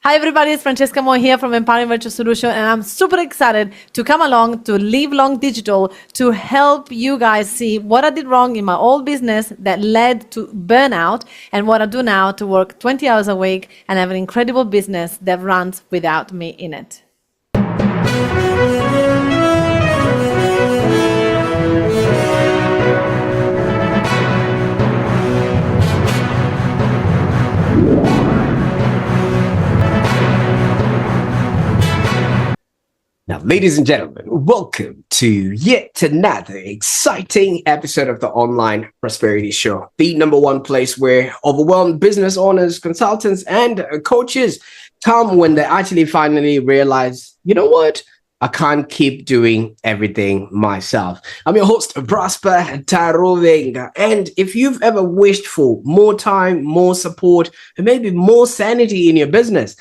Hi everybody, it's Francesca Moi here from Empowering Virtual Solution, and I'm super excited to come along to Livelong Digital to help you guys see what I did wrong in my old business that led to burnout and what I do now to work 20 hours a week and have an incredible business that runs without me in it. Now, ladies and gentlemen, welcome to yet another exciting episode of the Online Prosperity Show, the number one place where overwhelmed business owners, consultants, and coaches come when they actually finally realize, you know what? I can't keep doing everything myself. I'm your host, Prosper Taruvinga. And if you've ever wished for more time, more support, and maybe more sanity in your business,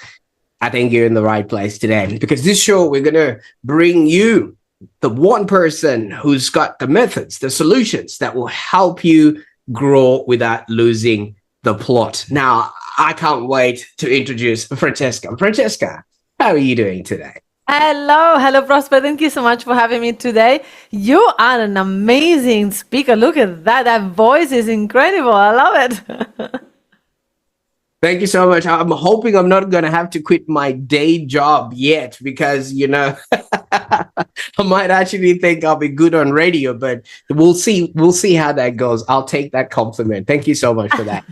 I think you're in the right place today, because this show, we're going to bring you the one person who's got the methods, the solutions that will help you grow without losing the plot. Now, I can't wait to introduce Francesca. Francesca, how are you doing today? Hello, Prosper. Thank you so much for having me today. You are an amazing speaker. Look at that. That voice is incredible. I love it. Thank you so much. I'm hoping I'm not going to have to quit my day job yet, because, I might actually think I'll be good on radio, but we'll see. We'll see how that goes. I'll take that compliment. Thank you so much for that.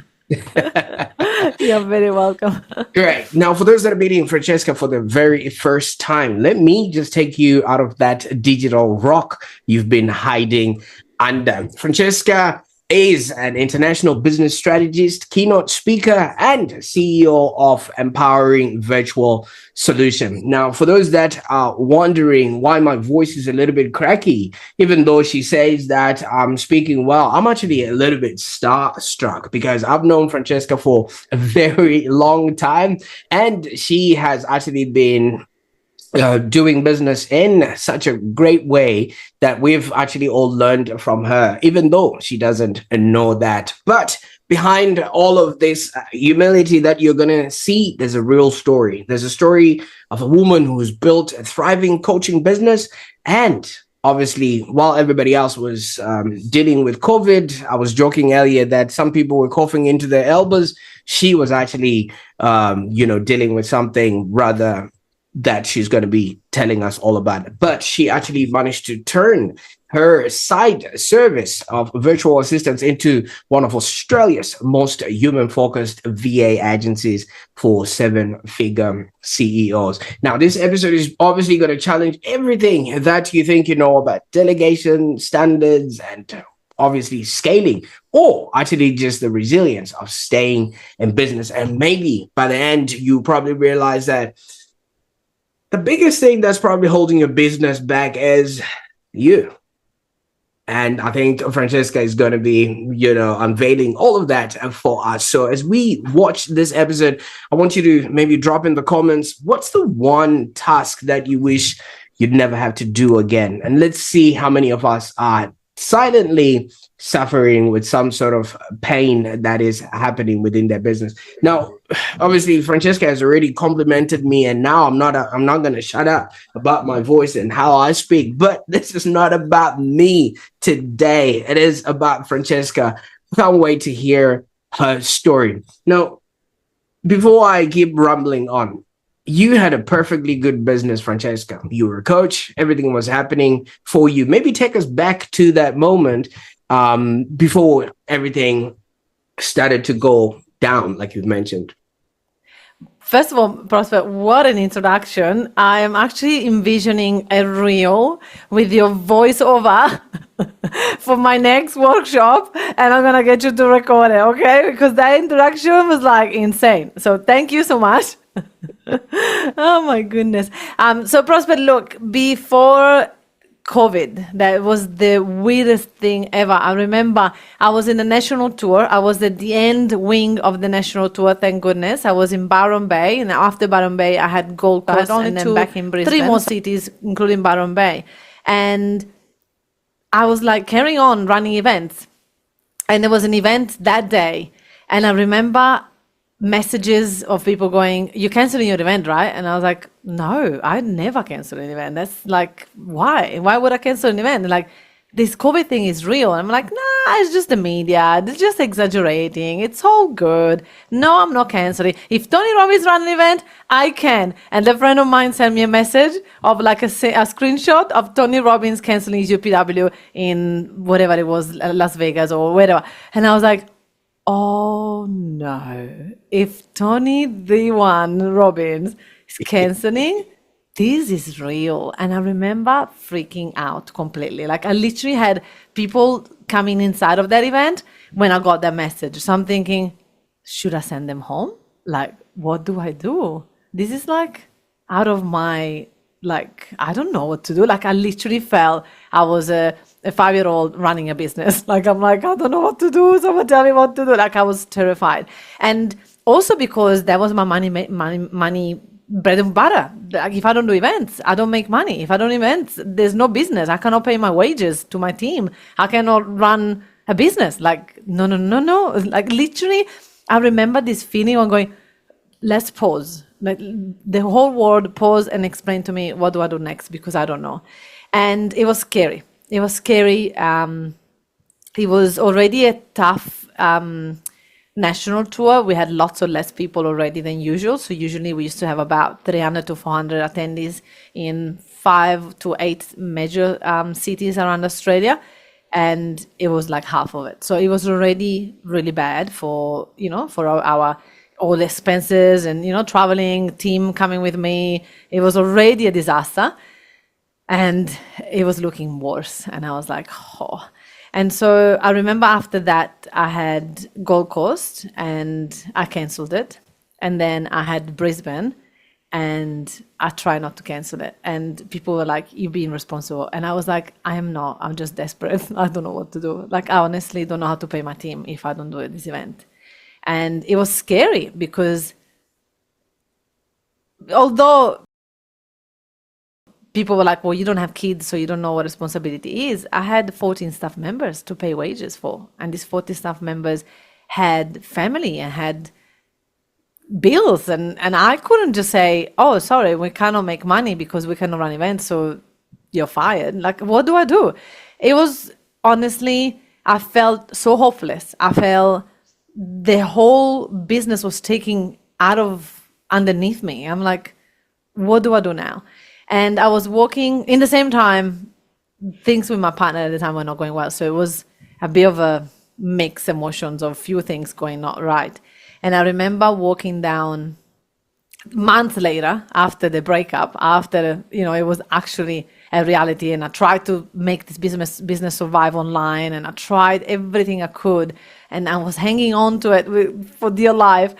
You're very welcome. Great. Now, for those that are meeting Francesca for the very first time, let me just take you out of that digital rock you've been hiding under. Francesca is an international business strategist, keynote speaker, and CEO of Empowering Virtual Solution. Now, for those that are wondering why my voice is a little bit cracky, even though she says that I'm speaking well, I'm actually a little bit starstruck, because I've known Francesca for a very long time, and she has actually been doing business in such a great way that we've actually all learned from her, even though she doesn't know that. But behind all of this humility that you're going to see, there's a real story. There's a story of a woman who's built a thriving coaching business. And obviously, while everybody else was dealing with COVID, I was joking earlier that some people were coughing into their elbows. She was actually, dealing with something rather that she's going to be telling us all about it. But she actually managed to turn her side service of virtual assistants into one of Australia's most human-focused VA agencies for seven-figure CEOs. Now, this episode is obviously going to challenge everything that you think you know about delegation, standards, and obviously scaling, or actually just the resilience of staying in business. And maybe by the end, you probably realize that the biggest thing that's probably holding your business back is you. And I think Francesca is going to be, unveiling all of that for us. So as we watch this episode, I want you to maybe drop in the comments, what's the one task that you wish you'd never have to do again? And let's see how many of us are silently suffering with some sort of pain that is happening within their business. Now, obviously, Francesca has already complimented me, and now I'm not going to shut up about my voice and how I speak. But this is not about me today. It is about Francesca. I can't wait to hear her story. Now, before I keep rambling on, you had a perfectly good business, Francesca. You were a coach. Everything was happening for you. Maybe take us back to that moment before everything started to go down, like you've mentioned. First of all, Prosper, what an introduction. I am actually envisioning a reel with your voiceover for my next workshop, and I'm going to get you to record it, okay? Because that introduction was like insane. So thank you so much. Oh my goodness. So Prosper, look, before COVID, that was the weirdest thing ever. I remember I was in a national tour. I was at the end wing of the national tour, thank goodness. I was in Byron Bay, and after Byron Bay, I had Gold Coast, and then back in Brisbane. 3 more cities, including Byron Bay. And I was like carrying on running events. And there was an event that day. And I remember messages of people going, "You're canceling your event, right?" And I was like, "No, I never cancel an event. That's like, why? Why would I cancel an event?" And like, this COVID thing is real. And I'm like, nah, it's just the media. They're just exaggerating. It's all good. No, I'm not canceling. If Tony Robbins run an event, I can. And a friend of mine sent me a message of like a screenshot of Tony Robbins canceling his UPW in whatever it was, Las Vegas or whatever. And I was like, oh no, if Tony the one Robbins is canceling, this is real. And I remember freaking out completely. Like I literally had people coming inside of that event when I got that message. So I'm thinking, should I send them home? Like, what do I do? This is like out of my, like, I don't know what to do. Like I literally felt I was a 5-year-old running a business. Like, I'm like, I don't know what to do. Someone tell me what to do. Like I was terrified. And also because that was my money bread and butter. Like if I don't do events, I don't make money. If I don't events, there's no business. I cannot pay my wages to my team. I cannot run a business. Like, no. Like literally, I remember this feeling of going, let's pause. Like the whole world pause and explain to me, what do I do next? Because I don't know. And it was scary. It was scary. It was already a tough national tour. We had lots of less people already than usual. So usually we used to have about 300 to 400 attendees in 5 to 8 major cities around Australia. And it was like half of it. So it was already really bad for, for our all the expenses and, traveling, team coming with me. It was already a disaster. And it was looking worse. And I was like, oh. And so I remember after that, I had Gold Coast and I canceled it. And then I had Brisbane and I tried not to cancel it. And people were like, you're being responsible. And I was like, I am not. I'm just desperate. I don't know what to do. Like, I honestly don't know how to pay my team if I don't do this event. And it was scary because although people were like, well, you don't have kids, so you don't know what responsibility is. I had 14 staff members to pay wages for. And these 14 staff members had family and had bills. And I couldn't just say, oh, sorry, we cannot make money because we cannot run events, so you're fired. Like, what do I do? It was, honestly, I felt so hopeless. I felt the whole business was taking out of underneath me. I'm like, what do I do now? And I was walking in the same time, things with my partner at the time were not going well. So it was a bit of a mixed emotions of few things going not right. And I remember walking down months later after the breakup, after, it was actually a reality. And I tried to make this business survive online. And I tried everything I could. And I was hanging on to it for dear life.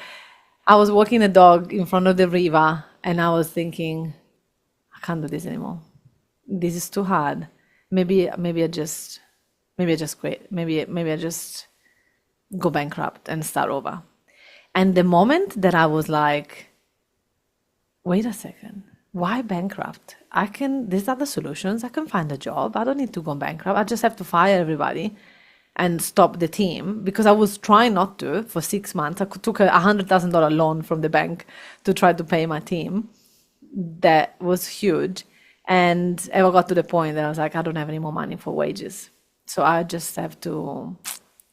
I was walking the dog in front of the river and I was thinking, I can't do this anymore. This is too hard. Maybe I just quit. Maybe I just go bankrupt and start over. And the moment that I was like, wait a second, why bankrupt? These are the solutions. I can find a job. I don't need to go bankrupt. I just have to fire everybody and stop the team, because I was trying not to for 6 months. I took a $100,000 loan from the bank to try to pay my team. That was huge. And I got to the point that I was like, I don't have any more money for wages. So I just have to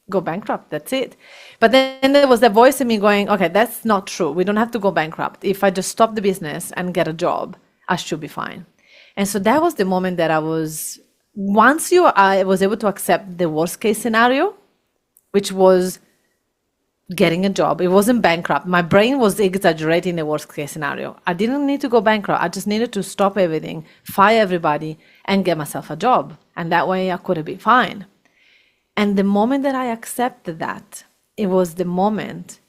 go bankrupt. That's it. But then there was that voice in me going, okay, that's not true. We don't have to go bankrupt. If I just stop the business and get a job, I should be fine. And so that was the moment that I was able to accept the worst case scenario, which was getting a job. It wasn't bankrupt. My brain was exaggerating the worst case scenario. I didn't need to go bankrupt. I just needed to stop everything, fire everybody, and get myself a job. And that way I could have been fine. And the moment that I accepted that, it was the moment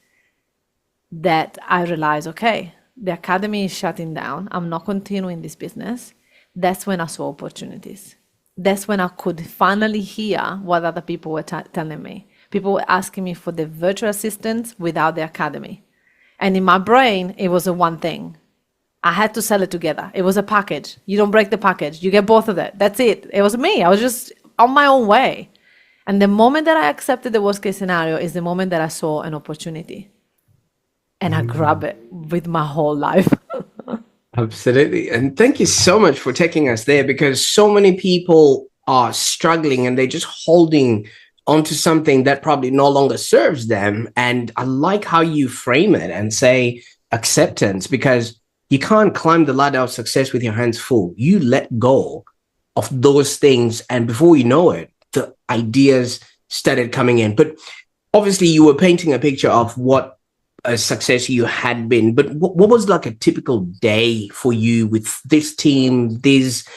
that I realized, okay, the academy is shutting down. I'm not continuing this business. That's when I saw opportunities. That's when I could finally hear what other people were telling me. People were asking me for the virtual assistants without the academy. And in my brain, it was a one thing. I had to sell it together. It was a package. You don't break the package. You get both of it. That's it. It was me. I was just on my own way. And the moment that I accepted the worst case scenario is the moment that I saw an opportunity. and I grab it with my whole life. Absolutely. And thank you so much for taking us there, because so many people are struggling and they're just holding onto something that probably no longer serves them. And I like how you frame it and say acceptance, because you can't climb the ladder of success with your hands full. You let go of those things, and before you know it, the ideas started coming in. But obviously, you were painting a picture of what a success you had been, but what was like a typical day for you with this team, these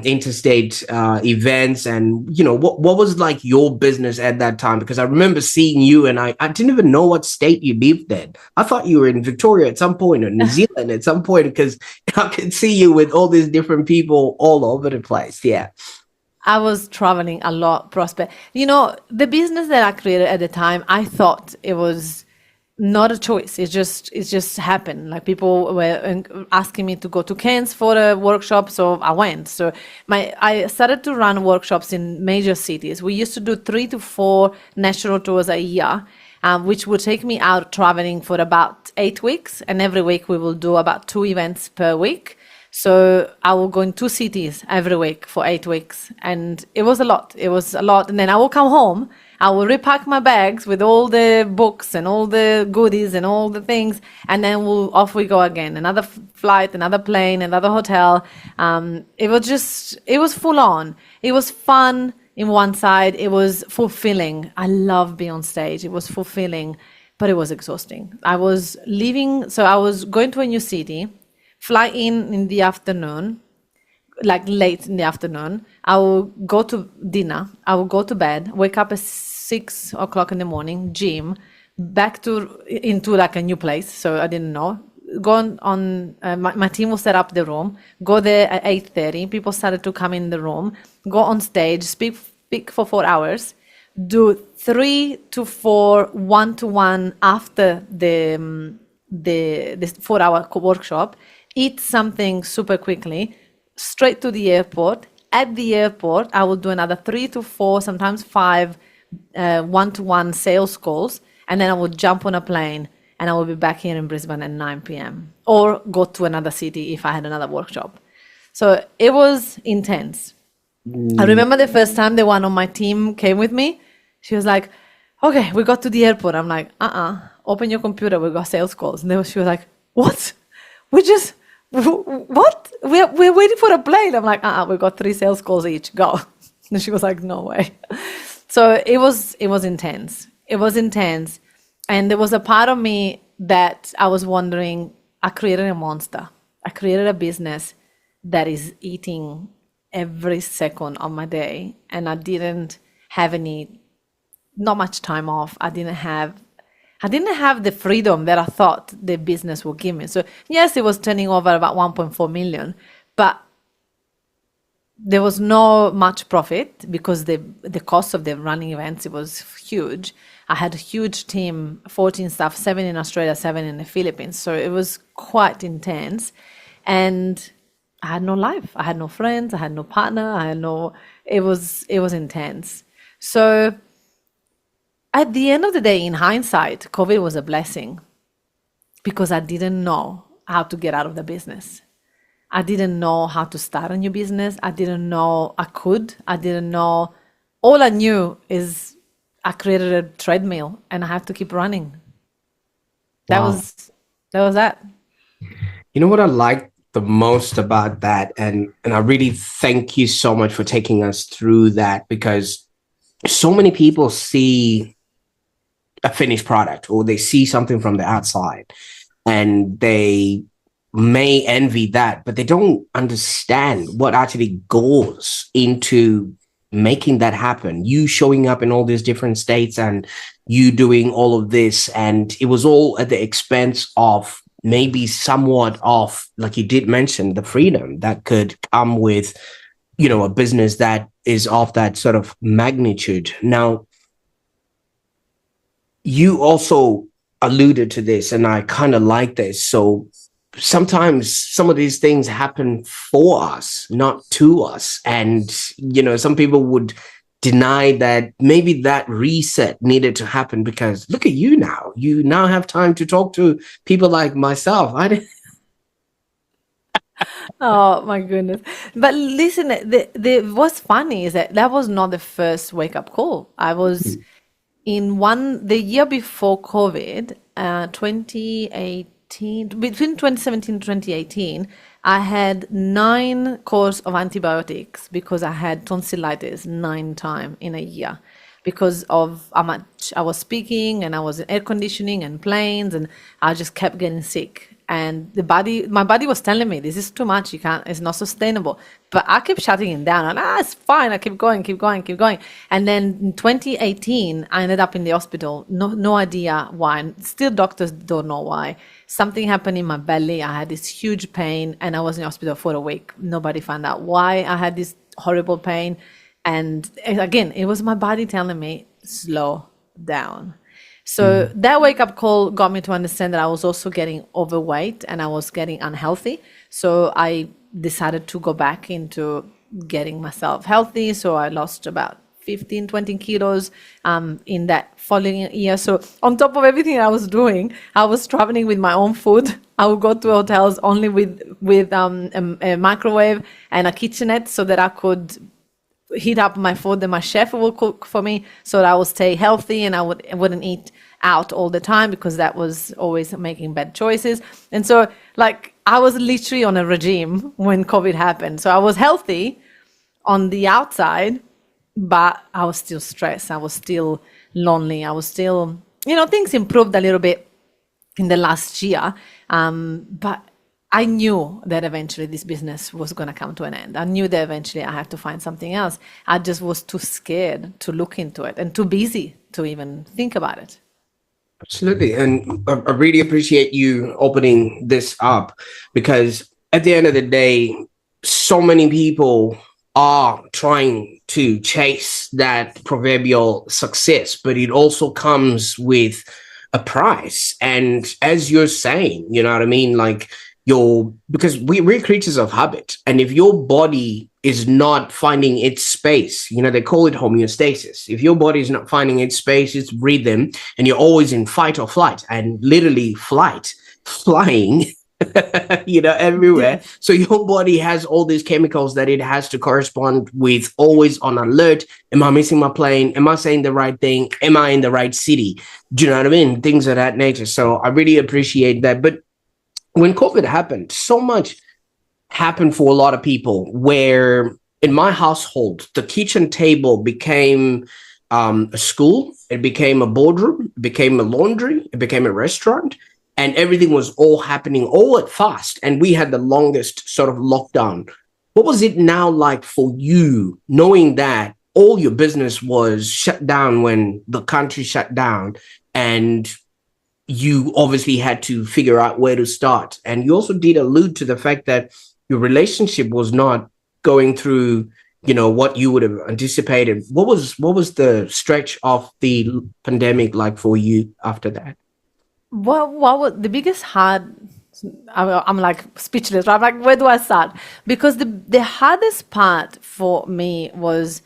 interstate events, and what was like your business at that time? Because I remember seeing you, and I didn't even know what state you lived in. I thought you were in Victoria at some point, or New Zealand at some point, because I could see you with all these different people all over the place. Yeah. I was traveling a lot, Prosper. The business that I created at the time, I thought it was not a choice. It just happened. Like, people were asking me to go to Cairns for a workshop, so I went. So I started to run workshops in major cities. We used to do 3 to 4 national tours a year, which would take me out traveling for about 8 weeks, and every week we will do about 2 events per week. So I will go in 2 cities every week for 8 weeks. And it was a lot. It was a lot. And then I will come home. I will repack my bags with all the books and all the goodies and all the things. And then off we go again. Another flight, another plane, another hotel. It was full on. It was fun in one side. It was fulfilling. I love being on stage. It was fulfilling, but it was exhausting. I was leaving. So I was going to a new city, fly in the afternoon, like late in the afternoon. I will go to dinner. I will go to bed, wake up at 6 o'clock in the morning, gym, into like a new place. So I didn't know. Go on my team will set up the room, go there at 8:30. People started to come in the room, go on stage, speak for 4 hours, do 3 to 4 one-to-one after the 4 hour workshop, eat something super quickly, straight to the airport. At the airport, I will do another 3 to 4, sometimes 5 one-to-one sales calls, and then I will jump on a plane and I will be back here in Brisbane at 9 p.m. or go to another city if I had another workshop. So it was intense. I remember the first time the one on my team came with me. She was like, okay, we got to the airport. I'm like, open your computer, we got sales calls. And then she was like, what? What? We're waiting for a plane. I'm like, we got 3 sales calls each. Go. And she was like, no way. So it was intense. It was intense. And there was a part of me that I was wondering, I created a monster. I created a business that is eating every second of my day. And I didn't have not much time off. I didn't have the freedom that I thought the business would give me. So yes, it was turning over about 1.4 million, but there was no much profit because the cost of the running events, it was huge. I had a huge team, 14 staff, 7 in Australia, 7 in the Philippines. So it was quite intense. And I had no life. I had no friends. I had no partner. It was intense. So at the end of the day, in hindsight, COVID was a blessing because I didn't know how to get out of the business. I didn't know how to start a new business. I didn't know I could. I didn't know. All I knew is I created a treadmill and I have to keep running. That Wow. was that. You know what I like the most about that, and I really thank you so much for taking us through that, because so many people see a finished product or they see something from the outside and they may envy that, but they don't understand what actually goes into making that happen. You showing up in all these different states and you doing all of this, and it was all at the expense of maybe somewhat of, like you did mention, the freedom that could come with, a business that is of that sort of magnitude. Now, you also alluded to this, and I kind of like this. So sometimes some of these things happen for us, not to us. And, some people would deny that maybe that reset needed to happen, because look at you now. You now have time to talk to people like myself. I didn't. Oh my goodness. But listen, what's funny is that that was not the first wake up call. I was the year before COVID, 2018, between 2017 and 2018, I had 9 course of antibiotics because I had tonsillitis 9 times in a year because of how much I was speaking and I was in air conditioning and planes, and I just kept getting sick. And my body was telling me, this is too much, you can't, it's not sustainable. But I kept shutting it down, and it's fine, I keep going, keep going, keep going. And then in 2018, I ended up in the hospital, no idea why. Still doctors don't know why. Something happened in my belly, I had this huge pain, and I was in the hospital for a week. Nobody found out why I had this horrible pain. And again, it was my body telling me, slow down. So that wake up call got me to understand that I was also getting overweight and I was getting unhealthy. So I decided to go back into getting myself healthy. So I lost about 15, 20 kilos in that following year. So on top of everything I was doing, I was traveling with my own food. I would go to hotels only with a microwave and a kitchenette so that I could heat up my food and my chef will cook for me so that I would stay healthy and I wouldn't eat out all the time because that was always making bad choices. And so like I was literally on a regime when COVID happened. So I was healthy on the outside, but I was still stressed. I was still lonely. I was still, things improved a little bit in the last year. But I knew that eventually this business was going to come to an end. I knew that eventually I had to find something else. I just was too scared to look into it and too busy to even think about it. Absolutely. And I really appreciate you opening this up, because at the end of the day, so many people are trying to chase that proverbial success, but it also comes with a price. And as you're saying, you know what I mean? Like, because we're creatures of habit, and if your body is not finding its space, they call it homeostasis. If your body is not finding its space, its rhythm, and you're always in fight or flight, and literally flying, everywhere. Yes. So your body has all these chemicals that it has to correspond with, always on alert. Am I missing my plane? Am I saying the right thing? Am I in the right city? Do you know what I mean? Things of that nature. So I really appreciate that. But when COVID happened, so much happened for a lot of people, where in my household, the kitchen table became a school, it became a boardroom, it became a laundry, it became a restaurant, and everything was all happening all at fast. And we had the longest sort of lockdown. What was it now like for you, knowing that all your business was shut down when the country shut down, and you obviously had to figure out where to start? And you also did allude to the fact that your relationship was not going through, what you would have anticipated. What was the stretch of the pandemic like for you after that? What was the biggest I'm like speechless. I'm like, where do I start? Because the hardest part for me was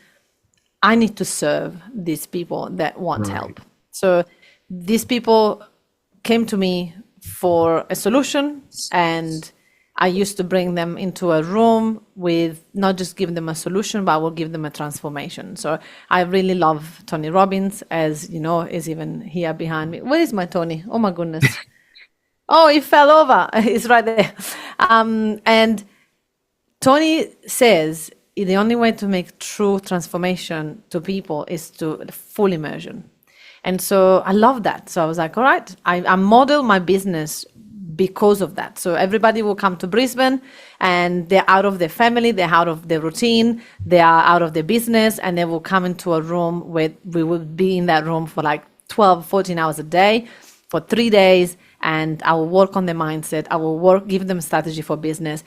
I need to serve these people that want help. So these people came to me for a solution, and I used to bring them into a room with not just give them a solution, but I will give them a transformation. So I really love Tony Robbins, as you know, is even here behind me. Where is my Tony? Oh my goodness. Oh, he fell over. He's right there. And Tony says the only way to make true transformation to people is to full immersion. And so I love that. So I was like, all right, I model my business because of that. So everybody will come to Brisbane and they're out of their family, they're out of their routine, they are out of their business, and they will come into a room where we will be in that room for like 12, 14 hours a day for 3 days. And I will work on their mindset. I will give them strategy for business.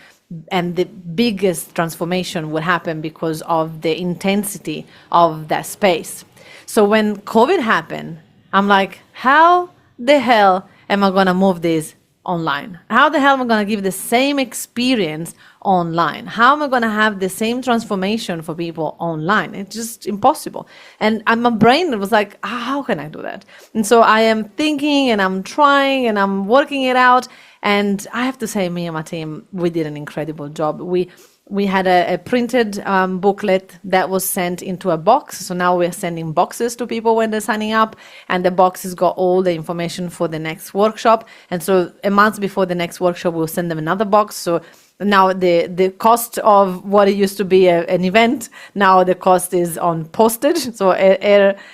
And the biggest transformation will happen because of the intensity of that space. So when COVID happened, I'm like, how the hell am I going to move this online? How the hell am I going to give the same experience online? How am I going to have the same transformation for people online? It's just impossible. And my brain was like, how can I do that? And so I am thinking and I'm trying and I'm working it out. And I have to say, me and my team, we did an incredible job. We had a printed booklet that was sent into a box. So now we're sending boxes to people when they're signing up, and the boxes got all the information for the next workshop. And so a month before the next workshop, we'll send them another box. So now the cost of what it used to be an event, now the cost is on postage. So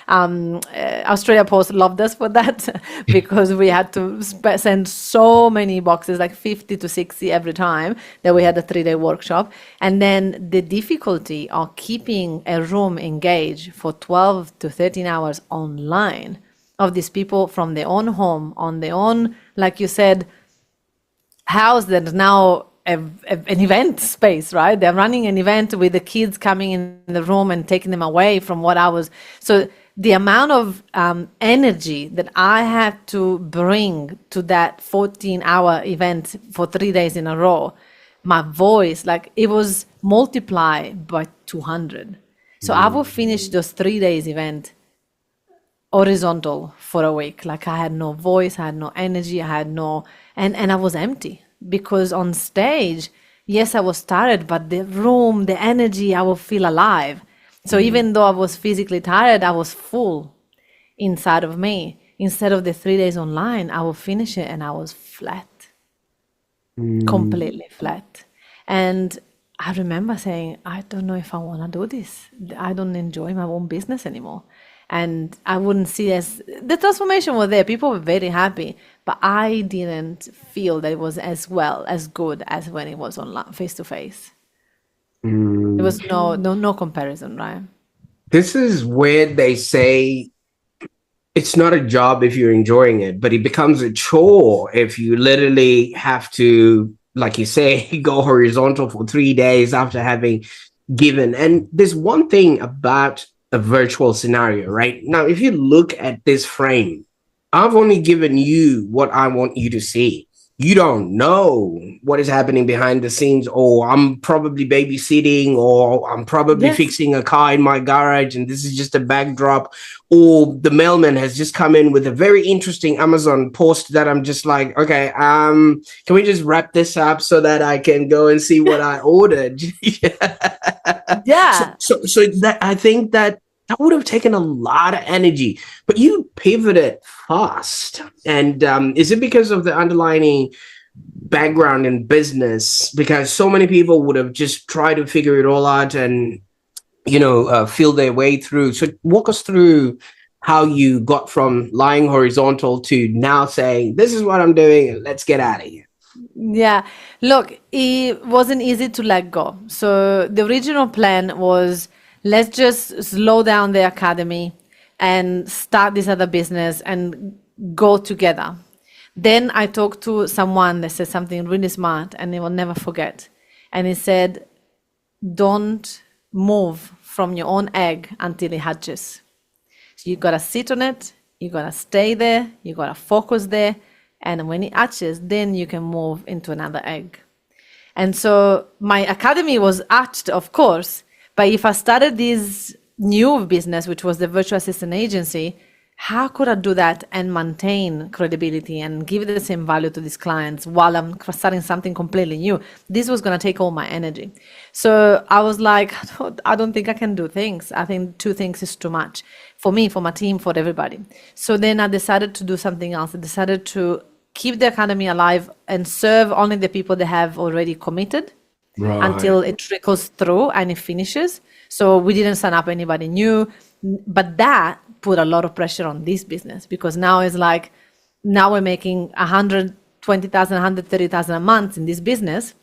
Australia Post loved us for that because we had to send so many boxes, like 50 to 60 every time that we had a 3-day workshop. And then the difficulty of keeping a room engaged for 12 to 13 hours online of these people from their own home, on their own, like you said, house that is now an event space, right? They're running an event with the kids coming in the room and taking them away from what I was. So the amount of energy that I had to bring to that 14-hour event for 3 days in a row, my voice, like it was multiplied by 200. So I will finish those 3 days event horizontal for a week. Like I had no voice, I had no energy, I had no, and I was empty. Because on stage, yes, I was tired, but the room, the energy, I will feel alive. So even though I was physically tired, I was full inside of me. Instead of the 3 days online, I will finish it and I was flat, completely flat. And I remember saying, I don't know if I want to do this. I don't enjoy my own business anymore. And I wouldn't see as the transformation was there. People were very happy, but I didn't feel that it was as well, as good as when it was online, face to face. There was no comparison, right? This is where they say it's not a job if you're enjoying it, but it becomes a chore if you literally have to, like you say, go horizontal for 3 days after having given. And there's one thing about a virtual scenario, right? Now, if you look at this frame, I've only given you what I want you to see. You don't know what is happening behind the scenes, or I'm probably babysitting, or I'm probably fixing a car in my garage, and this is just a backdrop, or the mailman has just come in with a very interesting Amazon post that I'm just like, okay, can we just wrap this up so that I can go and see what I ordered? Yeah. So that I think that would have taken a lot of energy, but you pivoted fast. And is it because of the underlying background in business? Because so many people would have just tried to figure it all out and, feel their way through. So walk us through how you got from lying horizontal to now saying, this is what I'm doing, let's get out of here. Yeah, look, it wasn't easy to let go. So the original plan was, let's just slow down the academy and start this other business and go together. Then I talked to someone that said something really smart, and I will never forget. And he said, don't move from your own egg until it hatches. So you gotta sit on it, you gotta stay there, you gotta focus there, and when it hatches, then you can move into another egg. And so my academy was hatched, of course, but if I started this new business, which was the virtual assistant agency, how could I do that and maintain credibility and give the same value to these clients while I'm starting something completely new? This was going to take all my energy. So I was like, I don't think I can do things. I think 2 things is too much for me, for my team, for everybody. So then I decided to do something else. I decided to keep the academy alive and serve only the people that have already committed. Right. Until it trickles through and it finishes. So we didn't sign up anybody new, but that put a lot of pressure on this business, because now it's like, now we're making 120,000, 130,000 a month in this business.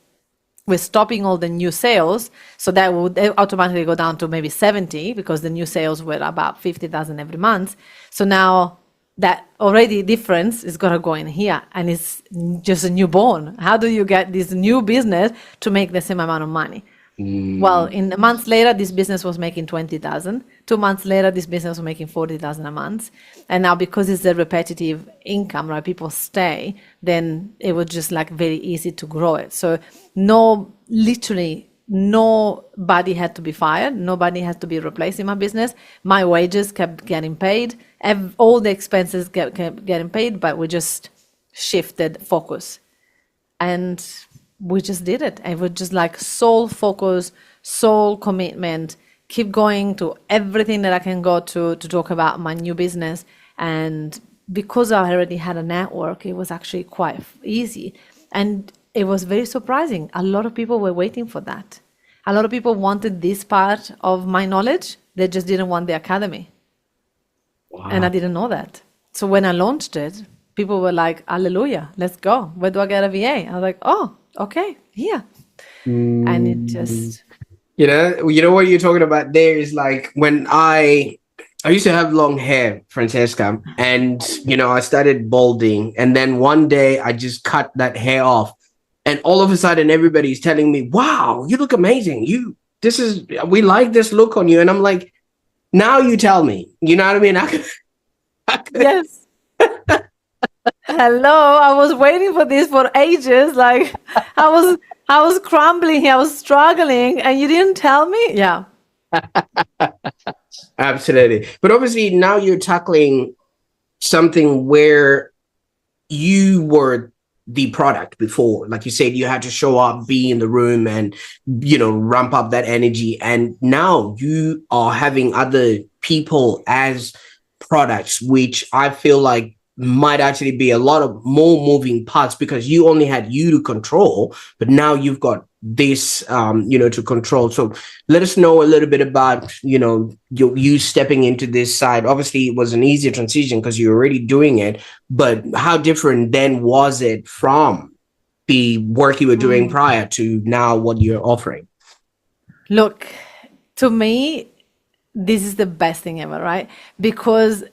We're stopping all the new sales. So that would automatically go down to maybe 70, because the new sales were about 50,000 every month. So now that already difference is going to go in here, and it's just a newborn. How do you get this new business to make the same amount of money? Well, in a month later, this business was making 20,000. 2 months later, this business was making 40,000 a month. And now because it's a repetitive income, right, people stay, then it was just like very easy to grow it. So literally nobody had to be fired. Nobody had to be replaced in my business. My wages kept getting paid. All the expenses kept getting paid, but we just shifted focus. And we just did it. It was just like sole focus, sole commitment, keep going to everything that I can go to talk about my new business. And because I already had a network, it was actually quite easy. And it was very surprising. A lot of people were waiting for that. A lot of people wanted this part of my knowledge. They just didn't want the academy. Wow. And I didn't know that. So when I launched it, people were like, hallelujah, let's go. Where do I get a VA? I was like, oh, okay, here. And it just... You know what you're talking about there is like when I used to have long hair, Francesca, and, I started balding. And then one day I just cut that hair off. And all of a sudden, everybody's telling me, wow, you look amazing. We like this look on you. And I'm like, now you tell me, you know what I mean? Yes. Hello, I was waiting for this for ages. Like I was crumbling, I was struggling, and you didn't tell me? Yeah. Absolutely. But obviously now you're tackling something where you were the product before. Like you said, you had to show up, be in the room and, ramp up that energy. And now you are having other people as products, which I feel like might actually be a lot of more moving parts because you only had you to control, but now you've got this, to control. So let us know a little bit about, you stepping into this side. Obviously, it was an easier transition because you're already doing it, but how different then was it from the work you were doing prior to now what you're offering? Look, to me, this is the best thing ever, right? Because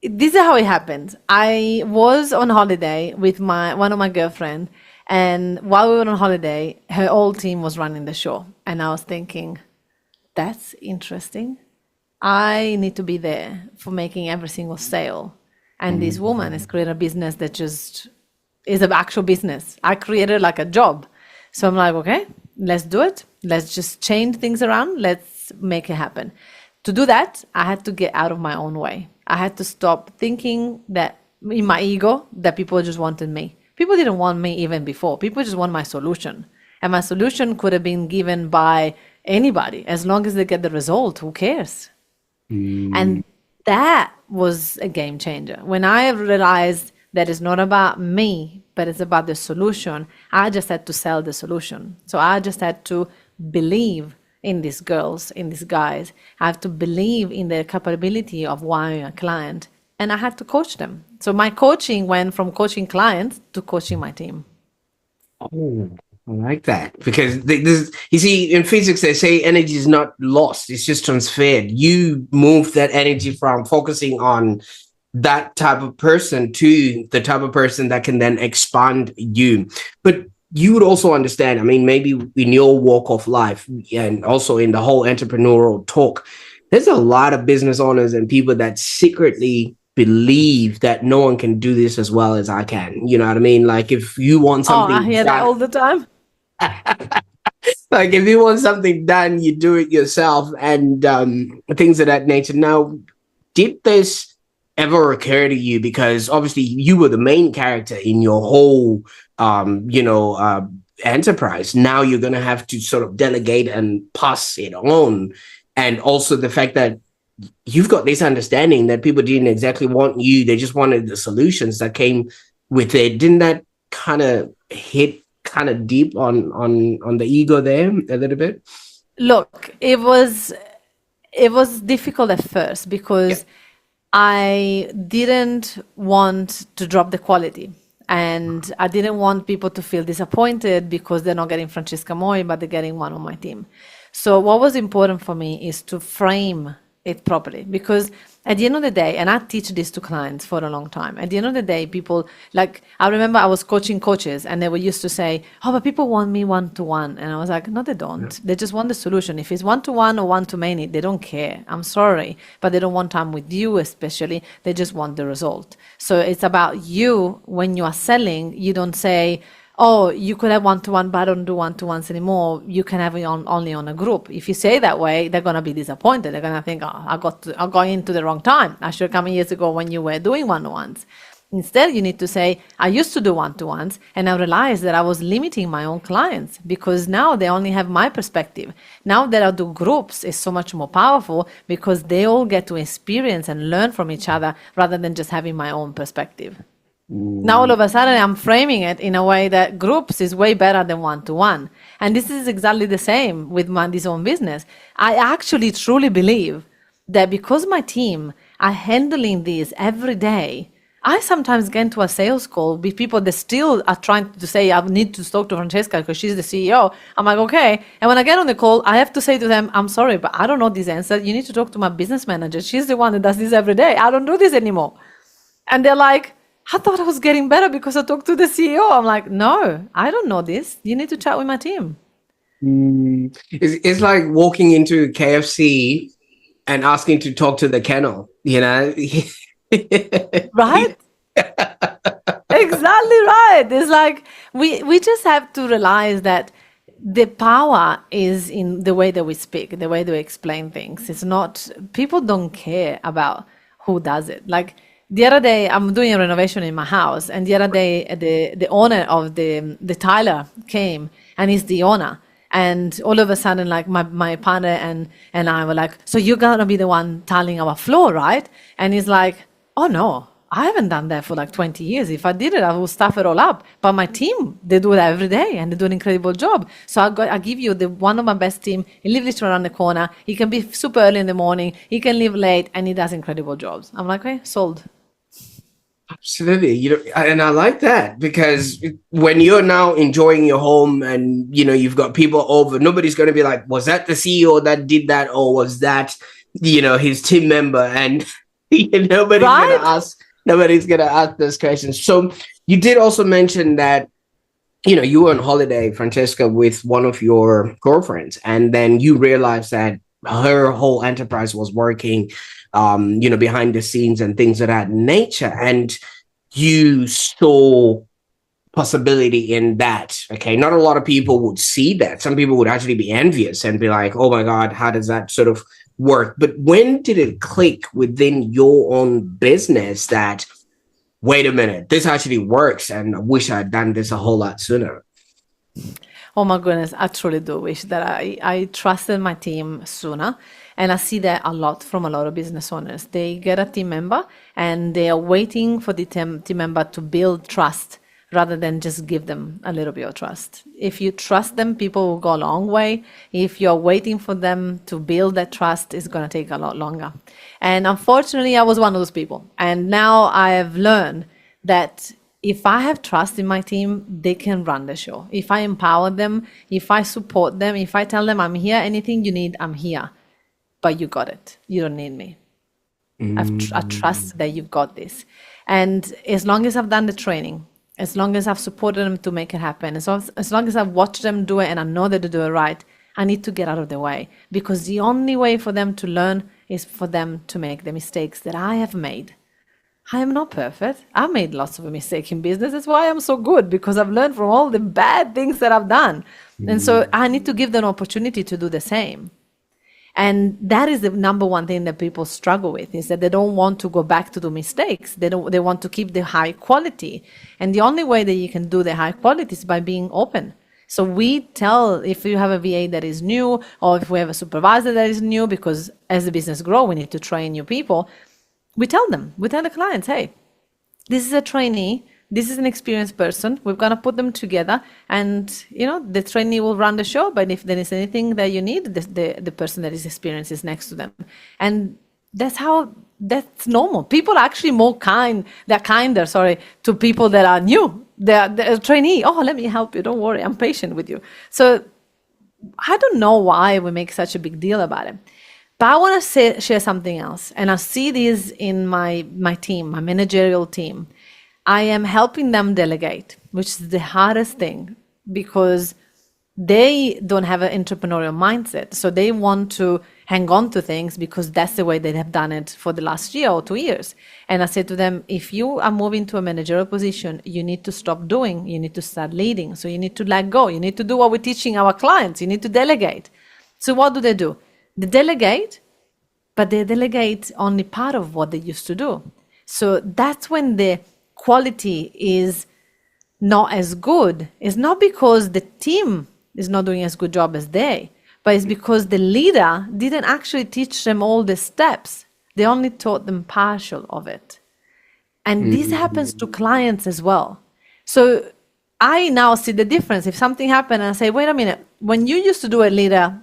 this is how it happened. I was on holiday with one of my girlfriend, and while we were on holiday, her whole team was running the show. And I was thinking, that's interesting. I need to be there for making every single sale. And this woman has created a business that just is an actual business. I created like a job. So I'm like, okay, let's do it. Let's just change things around. Let's make it happen. To do that, I had to get out of my own way. I had to stop thinking that in my ego that people just wanted me. People didn't want me even before. People just want my solution. And my solution could have been given by anybody. As long as they get the result, who cares? And that was a game changer. When I realized that it's not about me, but it's about the solution, I just had to sell the solution. So I just had to believe in these girls, in these guys. I have to believe in their capability of wiring a client, and I had to coach them. So my coaching went from coaching clients to coaching my team. Oh, I like that because you see, in physics, they say energy is not lost; it's just transferred. You move that energy from focusing on that type of person to the type of person that can then expand you. But you would also understand, I mean, maybe in your walk of life and also in the whole entrepreneurial talk, there's a lot of business owners and people that secretly believe that no one can do this as well as I can. You know what I mean? Like if you want something I hear that all the time. Like if you want something done, you do it yourself and things of that nature. Now, did this ever occur to you? Because obviously you were the main character in your whole enterprise. Now you're going to have to sort of delegate and pass it on. And also the fact that you've got this understanding that people didn't exactly want you. They just wanted the solutions that came with it. Didn't that kind of hit kind of deep on the ego there a little bit? Look, it was difficult at first because I didn't want to drop the quality. And I didn't want people to feel disappointed because they're not getting Francesca Moi, but they're getting one on my team. So what was important for me is to frame it properly, because at the end of the day, and I teach this to clients for a long time, at the end of the day, people, like, I remember I was coaching coaches and they were used to say, oh, but people want me one-to-one. And I was like, no, they don't. They just want the solution. If it's one-to-one or one-to-many, they don't care. I'm sorry, but they don't want time with you especially. They just want the result. So it's about you. When you are selling, you don't say, oh, you could have one-to-one, but I don't do one-to-ones anymore. You can have it only on a group. If you say that way, they're going to be disappointed. They're going to think, oh, I got into the wrong time. I should have come years ago when you were doing one-to-ones. Instead, you need to say, I used to do one-to-ones, and I realized that I was limiting my own clients because now they only have my perspective. Now that I do groups, it's so much more powerful because they all get to experience and learn from each other rather than just having my own perspective. Now all of a sudden I'm framing it in a way that groups is way better than one-to-one. And this is exactly the same with this own business. I actually truly believe that because my team are handling this every day, I sometimes get into a sales call with people that still are trying to say, I need to talk to Francesca because she's the CEO. I'm like, okay. And when I get on the call, I have to say to them, I'm sorry, but I don't know this answer. You need to talk to my business manager. She's the one that does this every day. I don't do this anymore. And they're like, I thought I was getting better because I talked to the CEO. I'm like, no, I don't know this. You need to chat with my team. It's like walking into KFC and asking to talk to the kennel, you know? Right? Exactly right. It's like we just have to realize that the power is in the way that we speak, the way that we explain things. It's not, people don't care about who does it. Like, the other day, I'm doing a renovation in my house, and the other day, the owner of the tiler came, and he's the owner. And all of a sudden, like, my partner and I were like, so you're gonna be the one tiling our floor, right? And he's like, oh no, I haven't done that for like 20 years. If I did it, I would stuff it all up. But my team, they do that every day, and they do an incredible job. So I give you one of my best team. He lives literally around the corner. He can be super early in the morning. He can leave late, and he does incredible jobs. I'm like, okay, sold. Absolutely. You know, and I like that because when you're now enjoying your home and, you know, you've got people over, nobody's going to be like, was that the CEO that did that? Or was that, you know, his team member? And nobody's Right? going to ask those questions. So you did also mention that, you know, you were on holiday, Francesca, with one of your girlfriends, and then you realized that her whole enterprise was working, you know, behind the scenes and things of that nature. And you saw possibility in that. Okay. Not a lot of people would see that. Some people would actually be envious and be like, oh my God, how does that sort of work? But when did it click within your own business that, wait a minute, this actually works, and I wish I had done this a whole lot sooner? Oh my goodness, I truly do wish that I trusted my team sooner. And I see that a lot from a lot of business owners. They get a team member and they are waiting for the team member to build trust rather than just give them a little bit of trust. If you trust them, people will go a long way. If you're waiting for them to build that trust, it's going to take a lot longer. And unfortunately, I was one of those people. And now I have learned that if I have trust in my team, they can run the show. If I empower them, if I support them, if I tell them I'm here, anything you need, I'm here. But you got it. You don't need me. I trust that you've got this. And as long as I've done the training, as long as I've supported them to make it happen, as long as I've watched them do it and I know that they do it right, I need to get out of the way. Because the only way for them to learn is for them to make the mistakes that I have made. I am not perfect. I've made lots of mistakes in business. That's why I'm so good, because I've learned from all the bad things that I've done. And so I need to give them an opportunity to do the same. And that is the number one thing that people struggle with, is that they don't want to go back to the mistakes. They want to keep the high quality. And the only way that you can do the high quality is by being open. So we tell, if you have a VA that is new, or if we have a supervisor that is new, because as the business grows, we need to train new people. We tell the clients, hey, this is a trainee. This is an experienced person. We're going to put them together, and, you know, the trainee will run the show. But if there is anything that you need, the person that is experienced is next to them. And that's normal. People are actually they're kinder, to people that are new. They're a trainee. Oh, let me help you. Don't worry. I'm patient with you. So I don't know why we make such a big deal about it. But I want to share something else. And I see this in my team, my managerial team. I am helping them delegate, which is the hardest thing because they don't have an entrepreneurial mindset. So they want to hang on to things because that's the way they have done it for the last year or 2 years. And I said to them, if you are moving to a managerial position, you need to stop doing, you need to start leading. So you need to let go. You need to do what we're teaching our clients. You need to delegate. So what do? They delegate, but they delegate only part of what they used to do. So that's when the quality is not as good. It's not because the team is not doing as good job as they, but it's because the leader didn't actually teach them all the steps. They only taught them partial of it. And this happens to clients as well. So I now see the difference. If something happened and I say, wait a minute, when you used to do it, leader,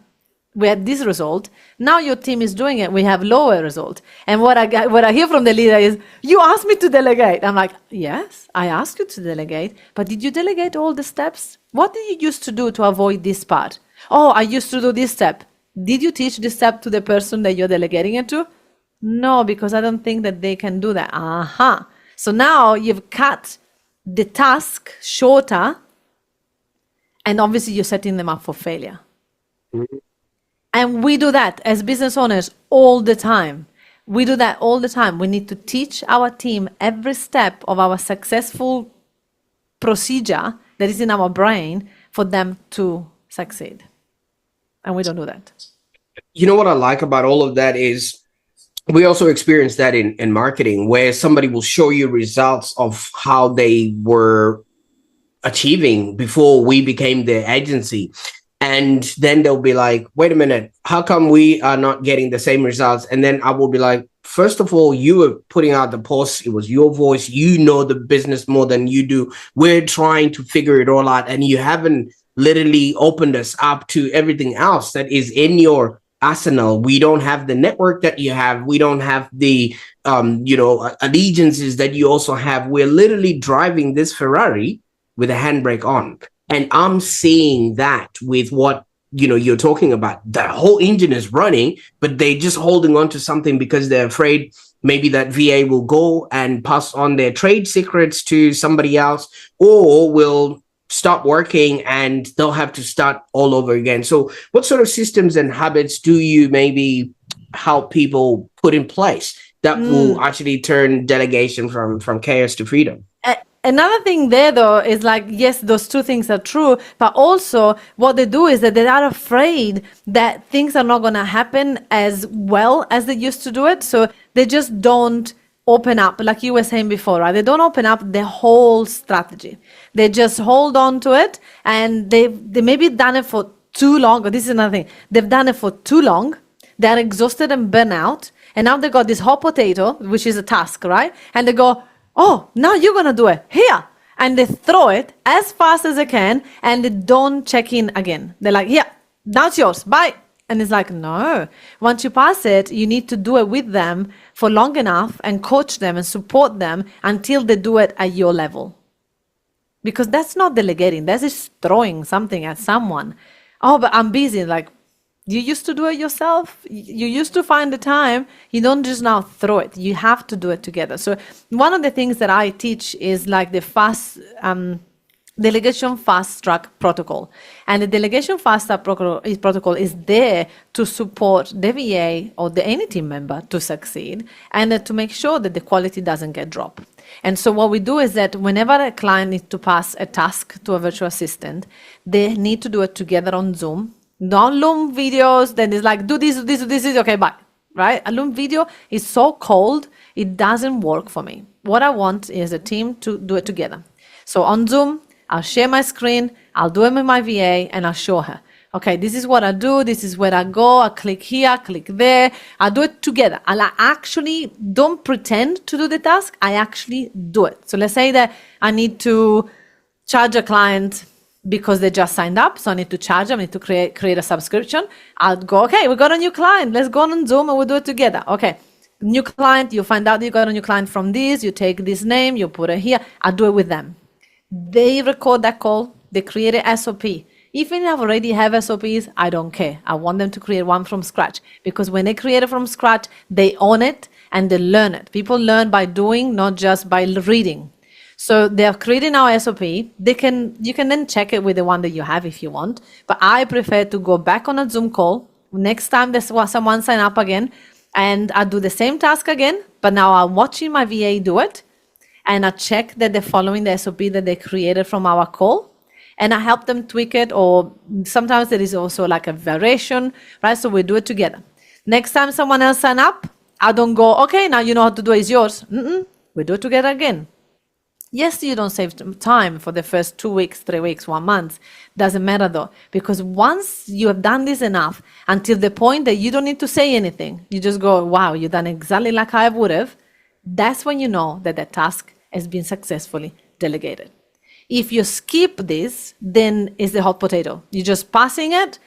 we had this result. Now your team is doing it. We have lower result. And what I hear from the leader is, you asked me to delegate. I'm like, yes, I asked you to delegate, but did you delegate all the steps? What did you used to do to avoid this part? Oh, I used to do this step. Did you teach this step to the person that you're delegating it to? No, because I don't think that they can do that. Aha. So now you've cut the task shorter, and obviously you're setting them up for failure. And we do that as business owners all the time. We do that all the time. We need to teach our team every step of our successful procedure that is in our brain for them to succeed. And we don't do that. You know what I like about all of that is we also experience that in marketing, where somebody will show you results of how they were achieving before we became their agency. And then they'll be like, wait a minute, how come we are not getting the same results? And then I will be like, first of all, you were putting out the post. It was your voice. You know the business more than you do. We're trying to figure it all out. And you haven't literally opened us up to everything else that is in your arsenal. We don't have the network that you have. We don't have the, allegiances that you also have. We're literally driving this Ferrari with a handbrake on. And I'm seeing that with what, you're talking about. The whole engine is running, but they're just holding on to something because they're afraid maybe that VA will go and pass on their trade secrets to somebody else, or will stop working and they'll have to start all over again. So what sort of systems and habits do you maybe help people put in place that will actually turn delegation from chaos to freedom? Another thing there, though, is like, yes, those two things are true, but also what they do is that they are afraid that things are not going to happen as well as they used to do it. So they just don't open up, like you were saying before, right? They don't open up the whole strategy. They just hold on to it, and they maybe done it for too long. Or this is another thing. They've done it for too long. They're exhausted and burnt out. And now they got this hot potato, which is a task, right? And they go, oh, now you're going to do it here. And they throw it as fast as they can, and they don't check in again. They're like, yeah, that's yours. Bye. And it's like, no. Once you pass it, you need to do it with them for long enough and coach them and support them until they do it at your level. Because that's not delegating. That's just throwing something at someone. Oh, but I'm busy. Like, you used to do it yourself. You used to find the time. You don't just now throw it. You have to do it together. So one of the things that I teach is like the delegation fast track protocol. And the delegation fast track protocol is there to support the VA or any team member to succeed, and to make sure that the quality doesn't get dropped. And so what we do is that whenever a client needs to pass a task to a virtual assistant, they need to do it together on Zoom. Not Loom videos, then it's like, do this, okay, bye, right? A Loom video is so cold, it doesn't work for me. What I want is a team to do it together. So on Zoom, I'll share my screen, I'll do it with my VA, and I'll show her. Okay, this is what I do, this is where I go, I click here, click there, I do it together. I actually don't pretend to do the task, I actually do it. So let's say that I need to charge a client because they just signed up, so I need to charge them, I need to create a subscription. I'll go, okay, we got a new client, let's go on Zoom and we'll do it together. Okay, new client, you find out you got a new client from this, you take this name, you put it here, I'll do it with them. They record that call, they create an SOP. Even if I already have SOPs, I don't care. I want them to create one from scratch, because when they create it from scratch, they own it and they learn it. People learn by doing, not just by reading. So they're creating our SOP. You can then check it with the one that you have if you want. But I prefer to go back on a Zoom call next time there's someone sign up again, and I do the same task again, but now I'm watching my VA do it, and I check that they're following the SOP that they created from our call, and I help them tweak it, or sometimes there is also like a variation, right? So we do it together. Next time someone else sign up, I don't go, okay, now you know how to do it, it's yours. We do it together again. Yes, you don't save time for the first 2 weeks, 3 weeks, 1 month. Doesn't matter though, because once you have done this enough, until the point that you don't need to say anything, you just go, wow, you've done exactly like I would have. That's when you know that the task has been successfully delegated. If you skip this, then it's the hot potato. You're just passing it,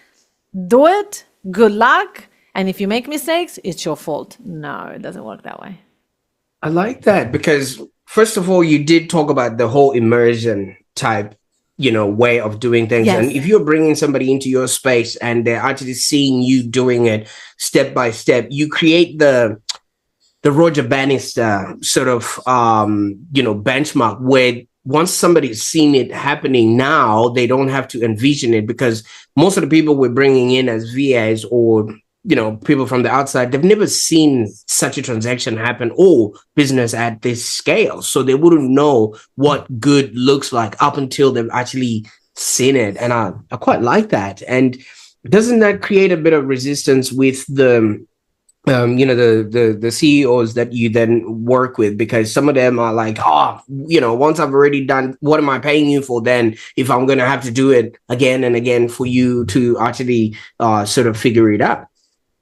do it, good luck. And if you make mistakes, it's your fault. No, it doesn't work that way. I like that because, first of all, you did talk about the whole immersion type, way of doing things. Yes. And if you're bringing somebody into your space and they're actually seeing you doing it step by step, you create the Roger Bannister sort of, benchmark where once somebody's seen it happening now, they don't have to envision it, because most of the people we're bringing in as VAs or people from the outside, they've never seen such a transaction happen or business at this scale. So they wouldn't know what good looks like up until they've actually seen it. And I quite like that. And doesn't that create a bit of resistance with the CEOs that you then work with? Because some of them are like, once I've already done, what am I paying you for then if I'm going to have to do it again and again for you to actually sort of figure it out?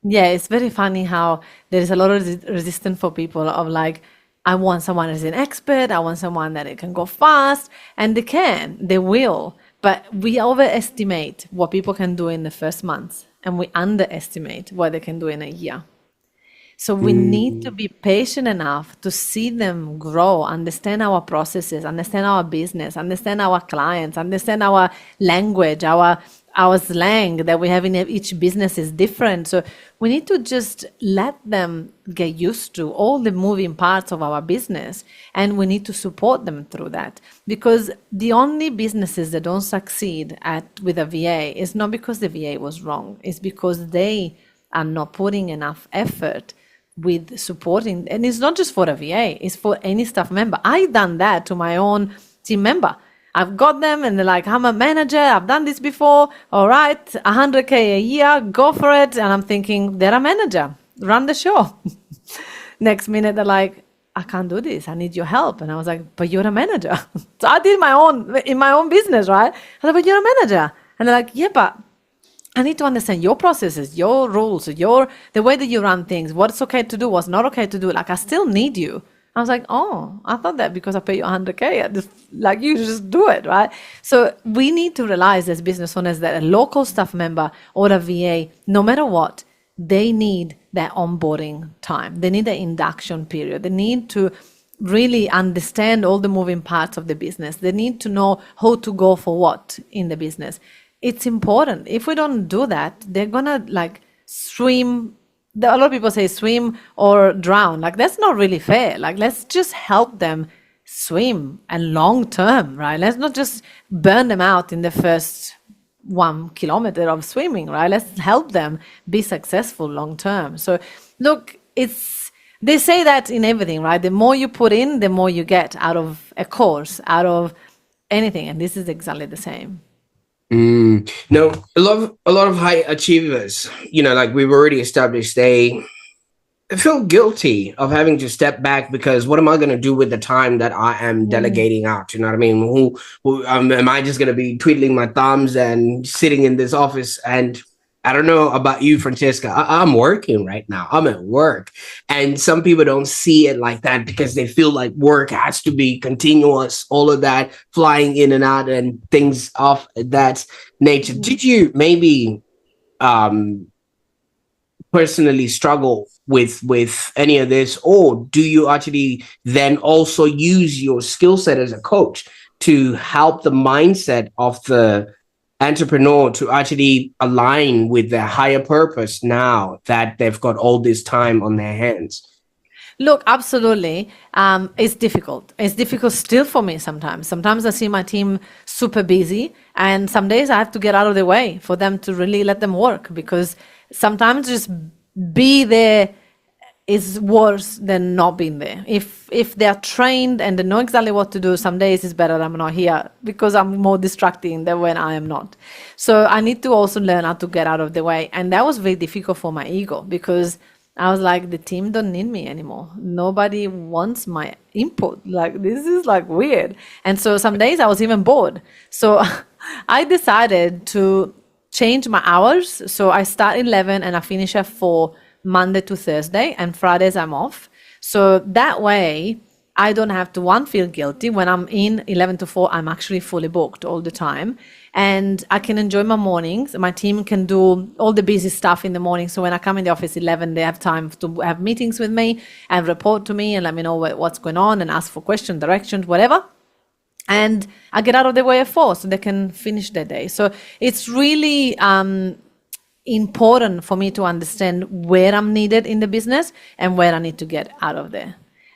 Yeah, it's very funny how there is a lot of resistance for people of like, I want someone as an expert, I want someone that it can go fast, and they will, but we overestimate what people can do in the first month, and we underestimate what they can do in a year. So we need to be patient enough to see them grow, understand our processes, understand our business, understand our clients, understand our language, our slang that we have in each business is different. So we need to just let them get used to all the moving parts of our business, and we need to support them through that. Because the only businesses that don't succeed with a VA is not because the VA was wrong, it's because they are not putting enough effort with supporting. And it's not just for a VA, it's for any staff member. I've done that to my own team member. I've got them and they're like, I'm a manager, I've done this before, all right, 100K a year, go for it. And I'm thinking, they're a manager, run the show. Next minute, they're like, I can't do this, I need your help. And I was like, but you're a manager. So I did in my own business, right? I said, but you're a manager. And they're like, yeah, but I need to understand your processes, your rules, the way that you run things, what's okay to do, what's not okay to do. Like, I still need you. I was like, oh, I thought that because I pay you 100K, you just do it, right? So we need to realize as business owners that a local staff member or a VA, no matter what, they need that onboarding time. They need the induction period. They need to really understand all the moving parts of the business. They need to know how to go for what in the business. It's important. If we don't do that, they're gonna swim. A lot of people say swim or drown. That's not really fair. Let's just help them swim and long term, right? Let's not just burn them out in the first 1 kilometer of swimming, right? Let's help them be successful long term. So look, they say that in everything, right? The more you put in, the more you get out of a course, out of anything. And this is exactly the same. No, a lot of high achievers, we've already established, they feel guilty of having to step back, because what am I going to do with the time that I am delegating out? You know what I mean? Am I just going to be twiddling my thumbs and sitting in this office? And I don't know about you, Francesca. I'm working right now. I'm at work. And some people don't see it like that because they feel like work has to be continuous, all of that, flying in and out and things of that nature. Did you maybe personally struggle with any of this? Or do you actually then also use your skill set as a coach to help the mindset of the entrepreneur to actually align with their higher purpose now that they've got all this time on their hands? Look, absolutely. It's difficult. It's difficult still for me sometimes. Sometimes I see my team super busy, and some days I have to get out of the way for them to really let them work, because sometimes just be there is worse than not being there. If they are trained and they know exactly what to do, some days it's better I'm not here, because I'm more distracting than when I am not. So I need to also learn how to get out of the way. And that was very difficult for my ego, because I was like, the team don't need me anymore. Nobody wants my input. Like, this is like weird. And so some days I was even bored. So I decided to change my hours. So I start 11 and I finish at 4 Monday to Thursday, and Fridays I'm off. So that way I don't have to, one, feel guilty. When I'm in 11 to 4, I'm actually fully booked all the time. And I can enjoy my mornings. My team can do all the busy stuff in the morning. So when I come in the office 11, they have time to have meetings with me and report to me and let me know what's going on and ask for questions, directions, whatever. And I get out of the way at 4 so they can finish their day. So it's really important for me to understand where I'm needed in the business and where I need to get out of there.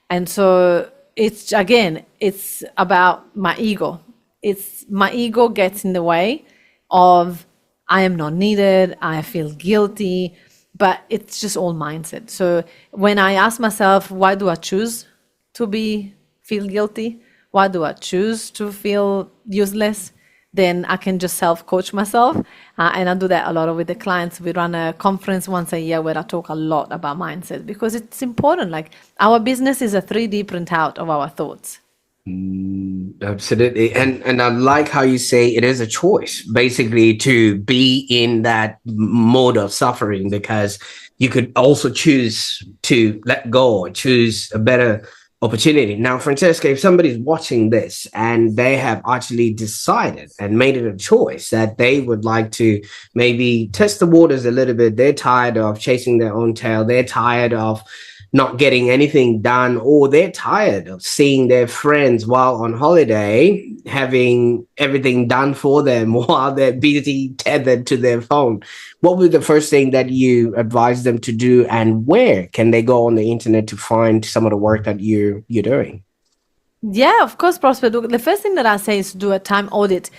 And so it's, again, it's about my ego. It's my ego gets in the way of, I am not needed, I feel guilty, but it's just all mindset. So when I ask myself, why do I choose to feel guilty? Why do I choose to feel useless? Then I can just self-coach myself. And I do that a lot with the clients. We run a conference once a year where I talk a lot about mindset, because it's important. Like, our business is a 3D printout of our thoughts. Absolutely. And I like how you say it is a choice, basically, to be in that mode of suffering, because you could also choose to let go or choose a better opportunity. Now, Francesca, if somebody's watching this and they have actually decided and made it a choice that they would like to maybe test the waters a little bit, they're tired of chasing their own tail, they're tired of not getting anything done, or they're tired of seeing their friends while on holiday having everything done for them while they're busy tethered to their phone, what would be the first thing that you advise them to do, and where can they go on the internet to find some of the work that you're doing? Yeah, of course, Prosper. The first thing that I say is do a time audit.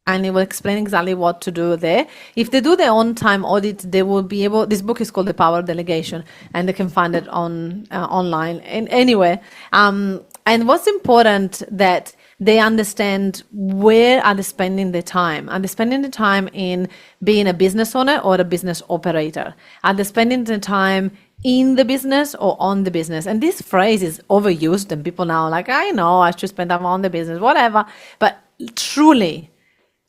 And it will explain exactly what to do there. If they do their own time audit, they will be able, this book is called The Power of Delegation, and they can find it on online and anywhere. And what's important that they understand, where are they spending their time? Are they spending the time in being a business owner or a business operator? Are they spending the time in the business or on the business? And this phrase is overused, and people now are like, I know, I should spend time on the business, whatever. But truly,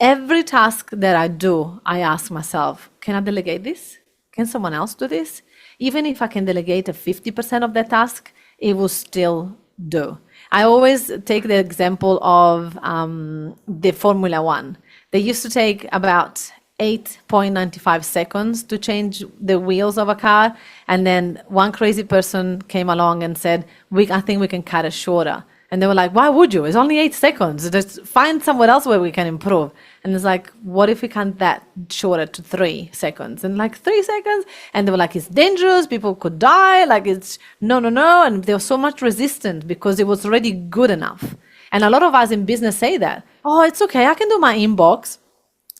every task that I do, I ask myself, can I delegate this? Can someone else do this? Even if I can delegate a 50% of that task, it will still do. I always take the example of the Formula One. They used to take about 8.95 seconds to change the wheels of a car. And then one crazy person came along and said, I think we can cut it shorter. And they were like, why would you? It's only 8 seconds. Just find somewhere else where we can improve. And it's like, what if we cut that shorter to 3 seconds? And like 3 seconds? And they were like, it's dangerous. People could die. Like, it's no. And there was so much resistance because it was already good enough. And a lot of us in business say that, oh, it's okay. I can do my inbox.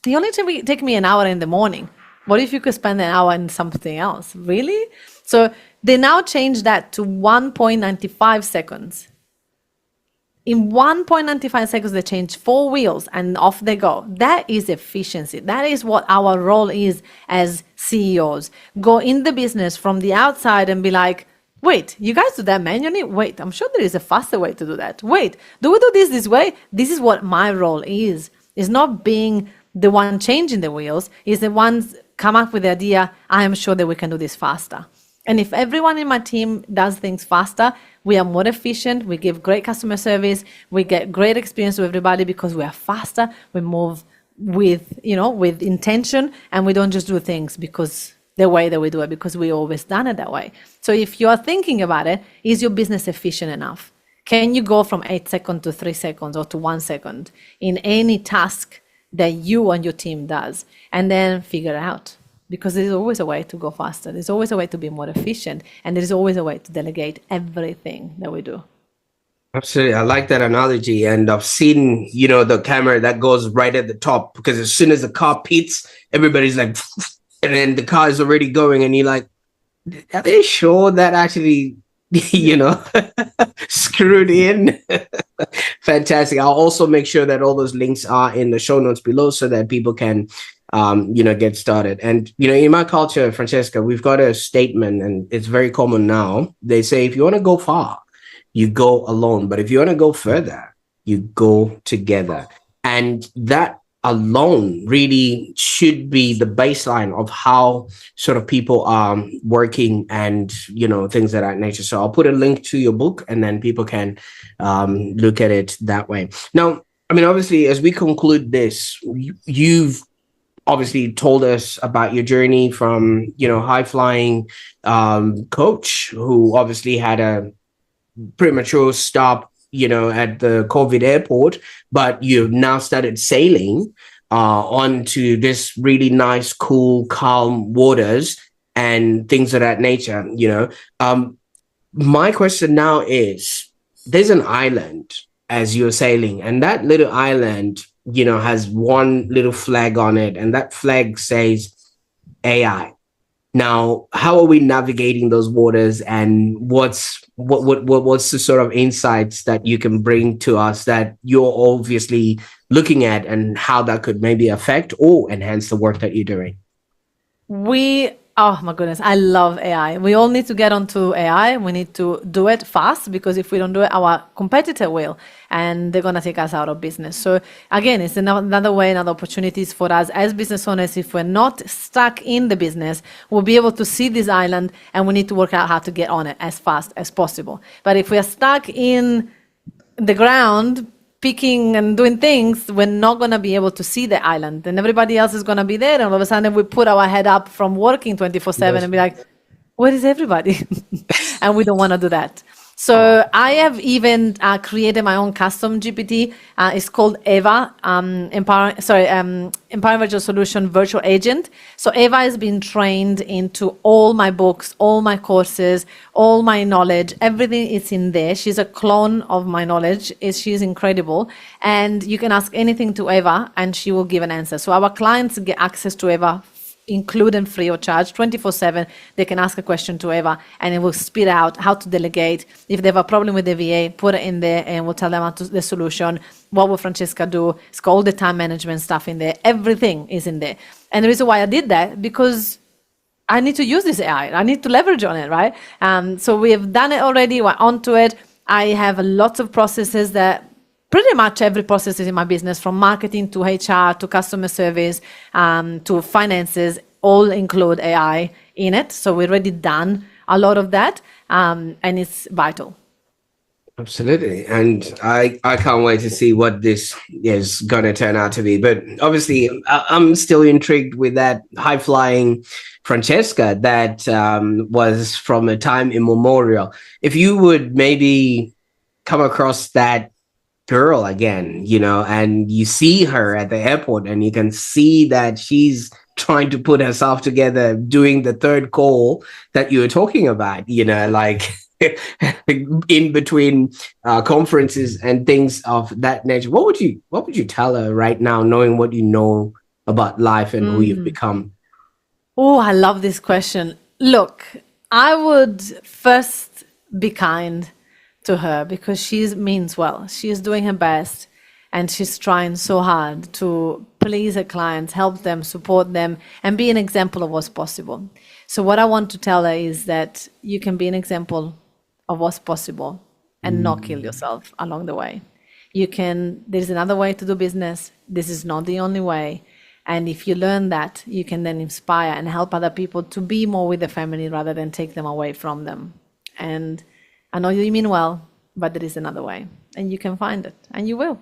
It only take me an hour in the morning. What if you could spend an hour in something else? Really? So they now changed that to 1.95 seconds. In 1.95 seconds, they change 4 wheels and off they go. That is efficiency. That is what our role is as CEOs. Go in the business from the outside and be like, wait, you guys do that manually? Wait, I'm sure there is a faster way to do that. Wait, do we do this way? This is what my role is. It's not being the one changing the wheels. It's the ones come up with the idea, I am sure that we can do this faster. And if everyone in my team does things faster, we are more efficient, we give great customer service, we get great experience to everybody because we are faster, we move with intention, and we don't just do things because the way that we do it, because we always done it that way. So if you are thinking about it, is your business efficient enough? Can you go from 8 seconds to 3 seconds or to 1 second in any task that you and your team does? And then figure it out. Because there's always a way to go faster. There's always a way to be more efficient. And there's always a way to delegate everything that we do. Absolutely. I like that analogy. And I've seen, the camera that goes right at the top, because as soon as the car pits, everybody's like, and then the car is already going, and you're like, are they sure that actually, screwed in? Fantastic. I'll also make sure that all those links are in the show notes below so that people can, get started. And, in my culture, Francesca, we've got a statement, and it's very common now. They say, if you want to go far, you go alone. But if you want to go further, you go together. And that alone really should be the baseline of how sort of people are working and, things of that nature. So I'll put a link to your book, and then people can look at it that way. Now, obviously, as we conclude this, you've obviously told us about your journey from, high flying coach who obviously had a premature stop, at the COVID airport, but you've now started sailing onto this really nice, cool, calm waters and things of that nature. My question now is, there's an island as you're sailing, and that little island, has one little flag on it, and that flag says AI. Now, how are we navigating those waters, and what's the sort of insights that you can bring to us that you're obviously looking at, and how that could maybe affect or enhance the work that you're doing? Oh my goodness, I love AI. We all need to get onto AI. We need to do it fast, because if we don't do it, our competitor will, and they're going to take us out of business. So again, it's another way, another opportunities for us as business owners. If we're not stuck in the business, we'll be able to see this island, and we need to work out how to get on it as fast as possible. But if we are stuck in the ground, picking and doing things, we're not going to be able to see the island, and everybody else is going to be there. And all of a sudden we put our head up from working 24/7 and be like, where is everybody? And we don't want to do that. So I have even created my own custom GPT. It's called Eva, Empowering Virtual Solution Virtual Agent. So Eva has been trained into all my books, all my courses, all my knowledge. Everything is in there. She's a clone of my knowledge. She's incredible. And you can ask anything to Eva, and she will give an answer. So our clients get access to Eva, including free of charge, 24/7. They can ask a question to Eva, and it will spit out how to delegate. If they have a problem with the VA, put it in there, and we'll tell them the solution. What will Francesca do? It's got all the time management stuff in there. Everything is in there. And the reason why I did that, because I need to use this AI. I need to leverage on it, right? So we have done it already. We're onto it. I have lots of processes that pretty much every process is in my business, from marketing to HR to customer service to finances, all include AI in it. So we've already done a lot of that, and it's vital. Absolutely. And I can't wait to see what this is going to turn out to be. But obviously, I'm still intrigued with that high flying Francesca that was from a time immemorial. If you would maybe come across that girl again, and you see her at the airport, and you can see that she's trying to put herself together, doing the third call that you were talking about, like in between conferences and things of that nature. What would you tell her right now, knowing what you know about life and who you've become? Oh, I love this question. Look, I would first be kind to her, because she means well. She is doing her best, and she's trying so hard to please her clients, help them, support them, and be an example of what's possible. So what I want to tell her is that you can be an example of what's possible and not kill yourself along the way. There's another way to do business. This is not the only way. And if you learn that, you can then inspire and help other people to be more with the family rather than take them away from them. And I know you mean well, but there is another way, and you can find it, and you will.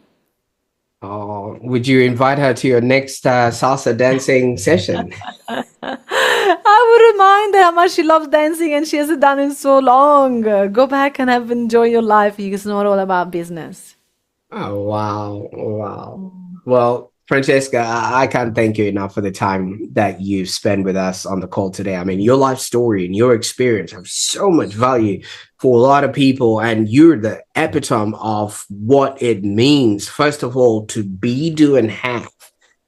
Oh, would you invite her to your next salsa dancing session? I reminder how much she loves dancing and she hasn't done it so long. Go back and enjoy your life. It's not all about business. Oh, wow. Wow. Well, Francesca, I can't thank you enough for the time that you've spent with us on the call today. I mean, your life story and your experience have so much value for a lot of people, and you're the epitome of what it means, first of all, to be, do, and have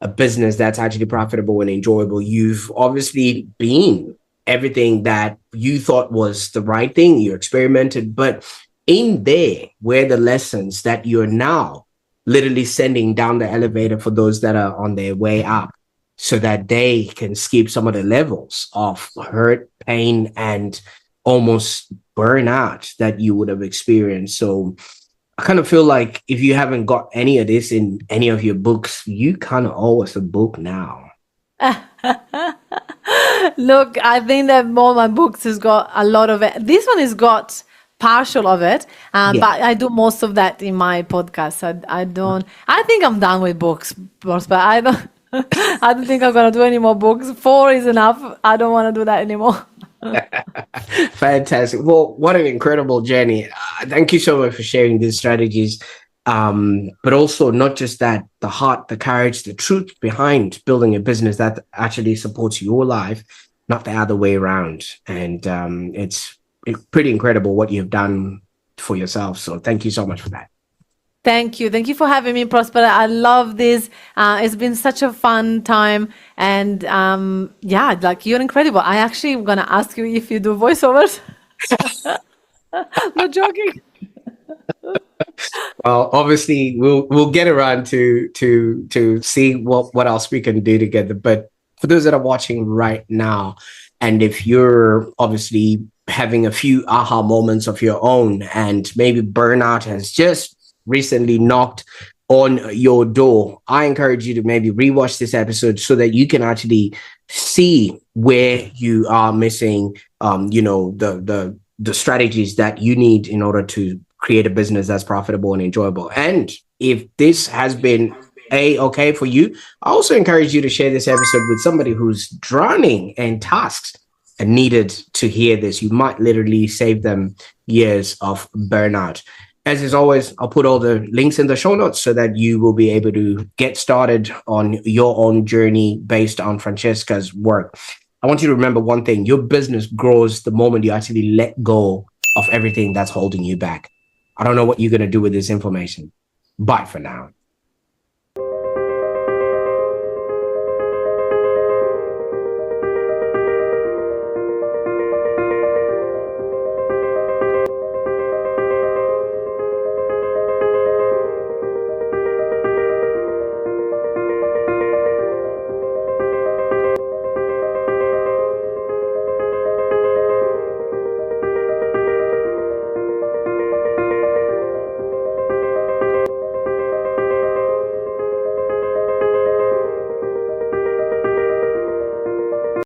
a business that's actually profitable and enjoyable. You've obviously been everything that you thought was the right thing. You experimented, but in there were the lessons that you're now literally sending down the elevator for those that are on their way up, so that they can skip some of the levels of hurt, pain, and almost burnout that you would have experienced. So I kind of feel like if you haven't got any of this in any of your books, you kind of owe us a book now. Look, I think that all my books has got a lot of it. This one has got partial of it, Yeah. but I do most of that in my podcast. I don't. I think I'm done with books, Prosper. I don't. I don't think I'm gonna do any more books. 4 is enough. I don't want to do that anymore. Fantastic. Well, what an incredible journey. Thank you so much for sharing these strategies. But also, not just that, the heart, the courage, the truth behind building a business that actually supports your life, not the other way around. And it's pretty incredible what you've done for yourself. So thank you so much for that. Thank you. Thank you for having me, Prosper. I love this. It's been such a fun time. And yeah, like you're incredible. I actually am going to ask you if you do voiceovers. Not joking. Well, obviously, we'll get around to see what else we can do together. But for those that are watching right now, and if you're obviously having a few aha moments of your own, and maybe burnout has just recently knocked on your door, I encourage you to maybe rewatch this episode so that you can actually see where you are missing, the strategies that you need in order to create a business that's profitable and enjoyable. And if this has been okay for you, I also encourage you to share this episode with somebody who's drowning in tasks and needed to hear this. You might literally save them years of burnout. As is always, I'll put all the links in the show notes so that you will be able to get started on your own journey based on Francesca's work. I want you to remember one thing: your business grows the moment you actually let go of everything that's holding you back. I don't know what you're going to do with this information. Bye for now.